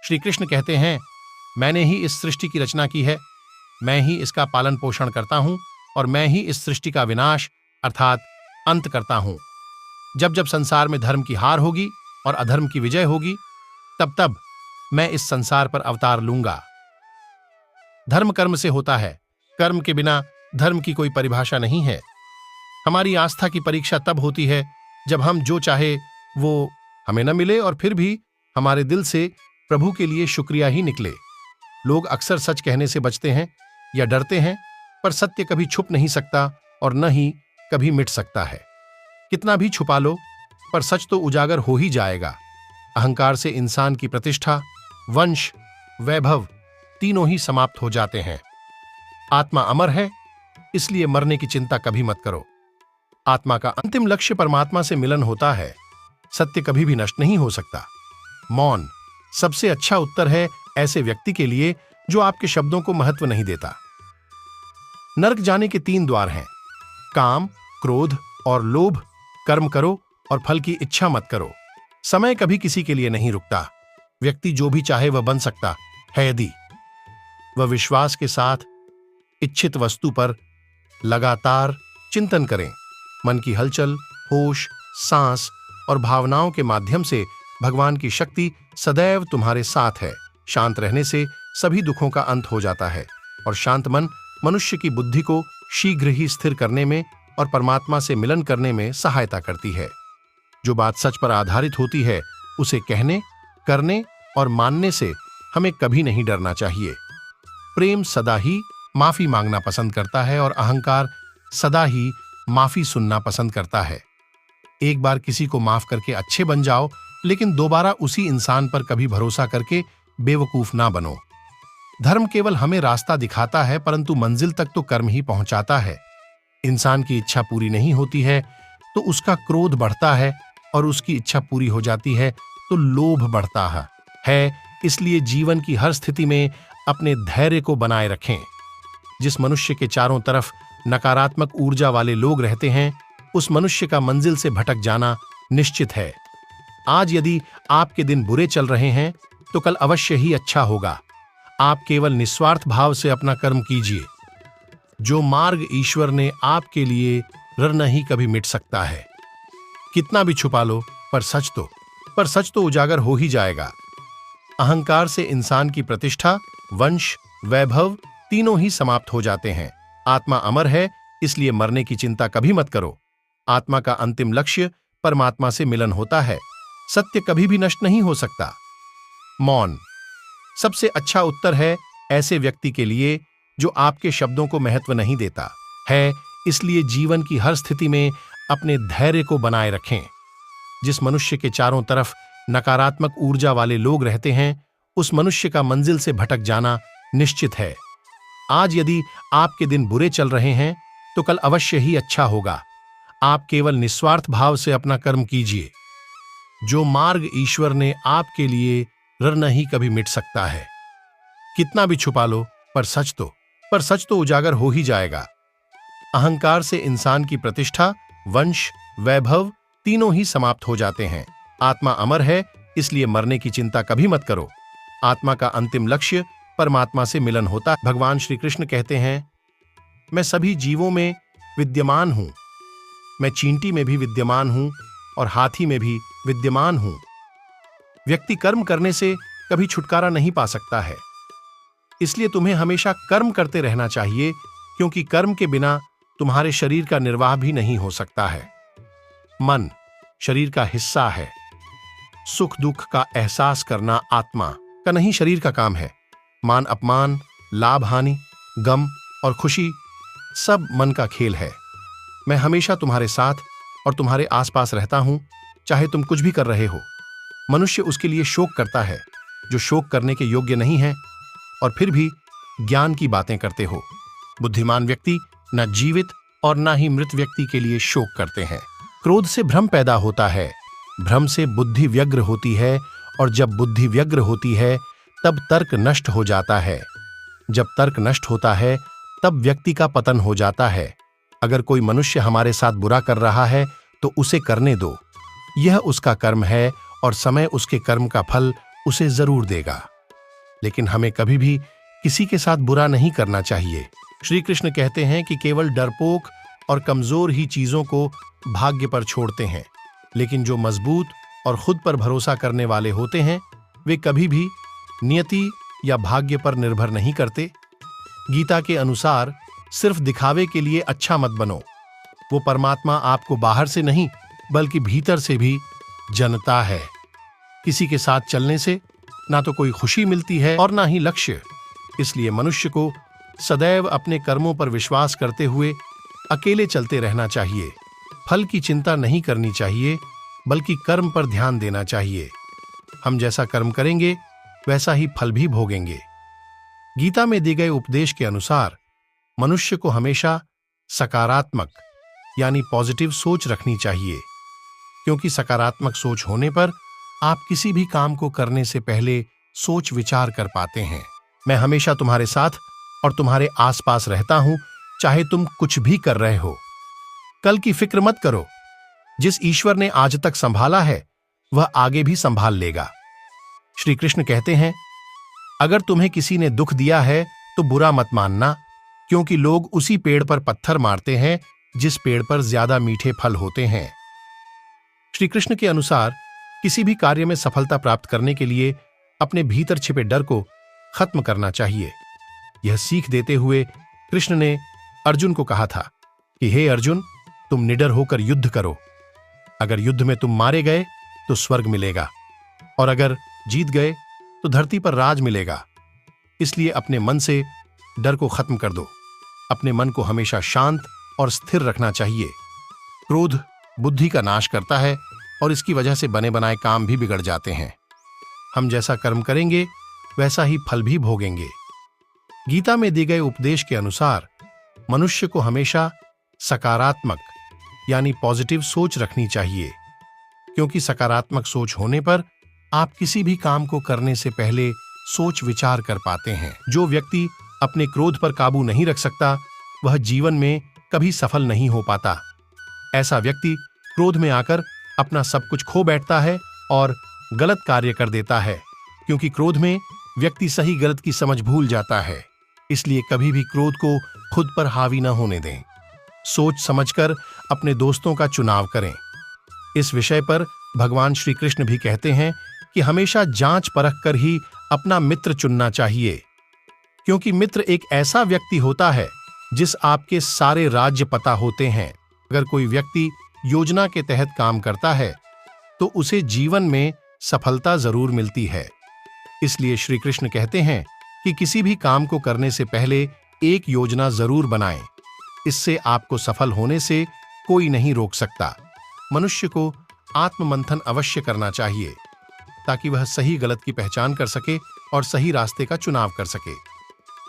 श्री कृष्ण कहते हैं, मैंने ही इस सृष्टि की रचना की है, मैं ही इसका पालन पोषण करता हूं और मैं ही इस सृष्टि का विनाश अर्थात अंत करता हूं। जब जब संसार में धर्म की हार होगी और अधर्म की विजय होगी, तब तब मैं इस संसार पर अवतार लूंगा। धर्म कर्म से होता है, कर्म के बिना धर्म की कोई परिभाषा नहीं है। हमारी आस्था की परीक्षा तब होती है जब हम जो चाहे वो हमें न मिले और फिर भी हमारे दिल से प्रभु के लिए शुक्रिया ही निकले। लोग अक्सर सच कहने से बचते हैं या डरते हैं, पर सत्य कभी छुप नहीं सकता और न ही कभी मिट सकता है। कितना भी छुपा लो, पर सच तो उजागर हो ही जाएगा। अहंकार से इंसान की प्रतिष्ठा, वंश, वैभव तीनों ही समाप्त हो जाते हैं। आत्मा अमर है, इसलिए मरने की चिंता कभी मत करो। आत्मा का अंतिम लक्ष्य परमात्मा से मिलन होता है। सत्य कभी भी नष्ट नहीं हो सकता। मौन सबसे अच्छा उत्तर है ऐसे व्यक्ति के लिए जो आपके शब्दों को महत्व नहीं देता। नरक जाने के 3 द्वार हैं, काम, क्रोध और लोभ। कर्म करो और फल की इच्छा मत करो। समय कभी किसी के लिए नहीं रुकता। व्यक्ति जो भी चाहे वह बन सकता है यदि वह विश्वास के साथ इच्छित वस्तु पर लगातार चिंतन करें। मन की हलचल, होश, सांस और भावनाओं के माध्यम से भगवान की शक्ति सदैव तुम्हारे साथ है। शांत रहने से सभी दुखों का अंत हो जाता है और शांत मन मनुष्य की बुद्धि को शीघ्र ही स्थिर करने में और परमात्मा से मिलन करने में सहायता करती है। जो बात सच पर आधारित होती है उसे कहने, करने और मानने से हमें कभी नहीं डरना चाहिए। प्रेम सदा ही माफी मांगना पसंद करता है और अहंकार सदा ही माफी सुनना पसंद करता है। एक बार किसी को माफ करके अच्छे बन जाओ, लेकिन दोबारा उसी इंसान पर कभी भरोसा करके बेवकूफ ना बनो। धर्म केवल हमें रास्ता दिखाता है, परंतु मंजिल तक तो कर्म ही पहुंचाता है। इंसान की इच्छा पूरी नहीं होती है तो उसका क्रोध बढ़ता है और उसकी इच्छा पूरी हो जाती है तो लोभ बढ़ता है। इसलिए जीवन की हर स्थिति में अपने धैर्य को बनाए रखें। जिस मनुष्य के चारों तरफ नकारात्मक ऊर्जा वाले लोग रहते हैं, उस मनुष्य का मंजिल से भटक जाना निश्चित है। आज यदि आपके दिन बुरे चल रहे हैं तो कल अवश्य ही अच्छा होगा। आप केवल निस्वार्थ भाव से अपना कर्म कीजिए। जो मार्ग ईश्वर ने आपके लिए रचना ही कभी मिट सकता है। कितना भी छुपा लो, पर सच तो उजागर हो ही जाएगा। अहंकार से इंसान की प्रतिष्ठा, वंश, वैभव तीनों ही समाप्त हो जाते हैं। आत्मा अमर है, इसलिए मरने की चिंता कभी मत करो। आत्मा का अंतिम लक्ष्य परमात्मा से मिलन होता है। सत्य कभी भी नष्ट नहीं हो सकता। मौन सबसे अच्छा उत्तर है ऐसे व्यक्ति के लिए जो आपके शब्दों को महत्व नहीं देता है। इसलिए जीवन की हर स्थिति में अपने धैर्य को बनाए रखें। जिस मनुष्य के चारों तरफ नकारात्मक ऊर्जा वाले लोग रहते हैं, उस मनुष्य का मंजिल से भटक जाना निश्चित है। आज यदि आपके दिन बुरे चल रहे हैं तो कल अवश्य ही अच्छा होगा। आप केवल निस्वार्थ भाव से अपना कर्म कीजिए। जो मार्ग ईश्वर ने आपके लिए रचना ही कभी मिट सकता है। कितना भी छुपा लो, पर सच तो उजागर हो ही जाएगा। अहंकार से इंसान की प्रतिष्ठा, वंश, वैभव तीनों ही समाप्त हो जाते हैं। आत्मा अमर है, इसलिए मरने की चिंता कभी मत करो। आत्मा का अंतिम लक्ष्य परमात्मा से मिलन होता है। भगवान श्री कृष्ण कहते हैं, मैं सभी जीवों में विद्यमान हूं। मैं चींटी में भी विद्यमान हूं और हाथी में भी विद्यमान हूं। व्यक्ति कर्म करने से कभी छुटकारा नहीं पा सकता है। इसलिए तुम्हें हमेशा कर्म करते रहना चाहिए, क्योंकि कर्म के बिना तुम्हारे शरीर का निर्वाह भी नहीं हो सकता है। मन शरीर का हिस्सा है। सुख दुख का एहसास करना आत्मा का नहीं, शरीर का काम है। मान अपमान, लाभ हानि, गम और खुशी सब मन का खेल है। मैं हमेशा तुम्हारे साथ और तुम्हारे आसपास रहता हूं, चाहे तुम कुछ भी कर रहे हो। मनुष्य उसके लिए शोक करता है जो शोक करने के योग्य नहीं है, और फिर भी ज्ञान की बातें करते हो। बुद्धिमान व्यक्ति न जीवित और न ही मृत व्यक्ति के लिए शोक करते हैं। क्रोध से भ्रम पैदा होता है, भ्रम से बुद्धि व्यग्र होती है, और जब बुद्धि व्यग्र होती है तब तर्क नष्ट हो जाता है। जब तर्क नष्ट होता है तब व्यक्ति का पतन हो जाता है। अगर कोई मनुष्य हमारे साथ बुरा कर रहा है तो उसे करने दो। यह उसका कर्म है और समय उसके कर्म का फल उसे जरूर देगा। लेकिन हमें कभी भी किसी के साथ बुरा नहीं करना चाहिए। श्री कृष्ण कहते हैं कि केवल डरपोक और कमजोर ही चीजों को भाग्य पर छोड़ते हैं, लेकिन जो मजबूत और खुद पर भरोसा करने वाले होते हैं वे कभी भी नियति या भाग्य पर निर्भर नहीं करते। गीता के अनुसार सिर्फ दिखावे के लिए अच्छा मत बनो। वो परमात्मा आपको बाहर से नहीं बल्कि भीतर से भी जनता है। किसी के साथ चलने से ना तो कोई खुशी मिलती है और ना ही लक्ष्य। इसलिए मनुष्य को सदैव अपने कर्मों पर विश्वास करते हुए अकेले चलते रहना चाहिए। फल की चिंता नहीं करनी चाहिए बल्कि कर्म पर ध्यान देना चाहिए। हम जैसा कर्म करेंगे वैसा ही फल भी भोगेंगे। गीता में दिए गए उपदेश के अनुसार मनुष्य को हमेशा सकारात्मक यानी पॉजिटिव सोच रखनी चाहिए, क्योंकि सकारात्मक सोच होने पर आप किसी भी काम को करने से पहले सोच विचार कर पाते हैं। मैं हमेशा तुम्हारे साथ और तुम्हारे आसपास रहता हूं, चाहे तुम कुछ भी कर रहे हो। कल की फिक्र मत करो। जिस ईश्वर ने आज तक संभाला है वह आगे भी संभाल लेगा। श्री कृष्ण कहते हैं, अगर तुम्हें किसी ने दुख दिया है तो बुरा मत मानना, क्योंकि लोग उसी पेड़ पर पत्थर मारते हैं जिस पेड़ पर ज्यादा मीठे फल होते हैं। श्री कृष्ण के अनुसार किसी भी कार्य में सफलता प्राप्त करने के लिए अपने भीतर छिपे डर को खत्म करना चाहिए। यह सीख देते हुए कृष्ण ने अर्जुन को कहा था कि हे अर्जुन, तुम निडर होकर युद्ध करो। अगर युद्ध में तुम मारे गए तो स्वर्ग मिलेगा, और अगर जीत गए तो धरती पर राज मिलेगा। इसलिए अपने मन से डर को खत्म कर दो। अपने मन को हमेशा शांत और स्थिर रखना चाहिए। क्रोध बुद्धि का नाश करता है और इसकी वजह से बने बनाए काम भी बिगड़ जाते हैं। हम जैसा कर्म करेंगे वैसा ही फल भी भोगेंगे। गीता में दिए गए उपदेश के अनुसार मनुष्य को हमेशा सकारात्मक यानी पॉजिटिव सोच रखनी चाहिए, क्योंकि सकारात्मक सोच होने पर आप किसी भी काम को करने से पहले सोच विचार कर पाते हैं। जो व्यक्ति अपने क्रोध पर काबू नहीं रख सकता वह जीवन में कभी सफल नहीं हो पाता। ऐसा व्यक्ति क्रोध में आकर अपना सब कुछ खो बैठता है और गलत कार्य कर देता है, क्योंकि क्रोध में व्यक्ति सही गलत की समझ भूल जाता है। इसलिए कभी भी क्रोध को खुद पर हावी न होने दें। सोच समझकर अपने दोस्तों का चुनाव करें। इस विषय पर भगवान श्री कृष्ण भी कहते हैं कि हमेशा जांच परख कर ही अपना मित्र चुनना चाहिए, क्योंकि मित्र एक ऐसा व्यक्ति होता है जिस आपके सारे राज्य पता होते हैं। अगर कोई व्यक्ति योजना के तहत काम करता है तो उसे जीवन में सफलता जरूर मिलती है। इसलिए श्री कृष्ण कहते हैं कि किसी भी काम को करने से पहले एक योजना जरूर बनाएं। इससे आपको सफल होने से कोई नहीं रोक सकता। मनुष्य को आत्ममंथन अवश्य करना चाहिए, ताकि वह सही गलत की पहचान कर सके और सही रास्ते का चुनाव कर सके।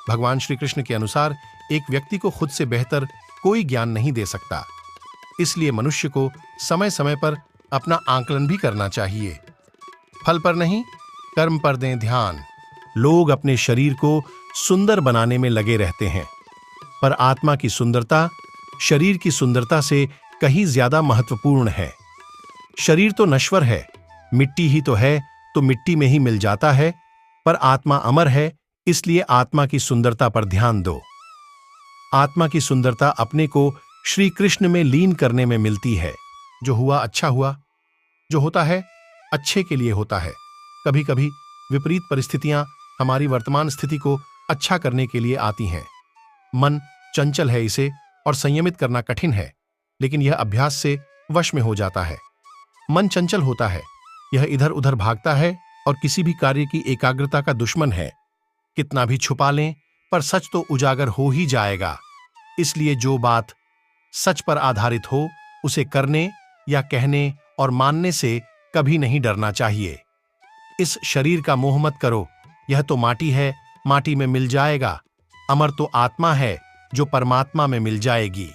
भगवान श्री कृष्ण के अनुसार एक व्यक्ति को खुद से बेहतर कोई ज्ञान नहीं दे सकता। इसलिए मनुष्य को समय समय पर अपना आकलन भी करना चाहिए। फल पर नहीं, कर्म पर दें ध्यान। लोग अपने शरीर को सुंदर बनाने में लगे रहते हैं, पर आत्मा की सुंदरता शरीर की सुंदरता से कहीं ज्यादा महत्वपूर्ण है। शरीर तो नश्वर है, मिट्टी ही तो है, तो मिट्टी में ही मिल जाता है, पर आत्मा अमर है। इसलिए आत्मा की सुंदरता पर ध्यान दो। आत्मा की सुंदरता अपने को श्री कृष्ण में लीन करने में मिलती है। जो हुआ अच्छा हुआ, जो होता है अच्छे के लिए होता है। कभी कभी विपरीत परिस्थितियां हमारी वर्तमान स्थिति को अच्छा करने के लिए आती हैं। मन चंचल है, इसे और संयमित करना कठिन है, लेकिन यह अभ्यास से वश में हो जाता है। मन चंचल होता है, यह इधर उधर भागता है और किसी भी कार्य की एकाग्रता का दुश्मन है। कितना भी छुपा लें पर सच तो उजागर हो ही जाएगा। इसलिए जो बात सच पर आधारित हो उसे करने या कहने और मानने से कभी नहीं डरना चाहिए। इस शरीर का मोह मत करो, यह तो माटी है, माटी में मिल जाएगा। अमर तो आत्मा है जो परमात्मा में मिल जाएगी।